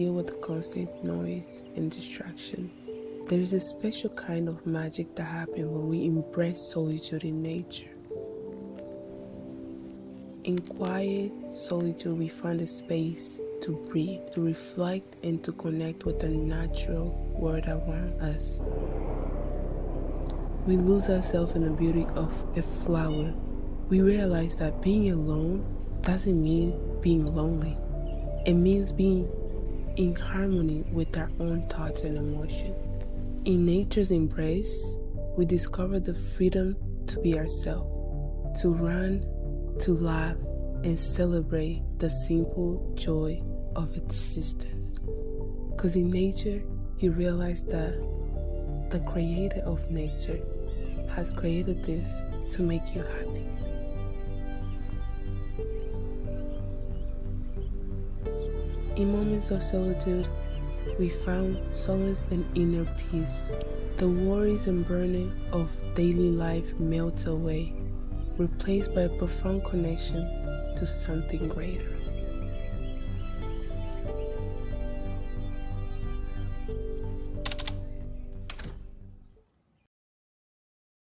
deal with the constant noise and distraction. There is a special kind of magic that happens when we embrace solitude in nature. In quiet solitude, we find a space to breathe, to reflect, and to connect with the natural world around us. We lose ourselves in the beauty of a flower. We realize that being alone doesn't mean being lonely. It means being in harmony with our own thoughts and emotions. In nature's embrace, we discover the freedom to be ourselves, to run, to laugh, and celebrate the simple joy of existence. Because in nature, you realize that the creator of nature has created this to make you happy. In moments of solitude, we found solace and inner peace. The worries and burden of daily life melt away, replaced by a profound connection to something greater.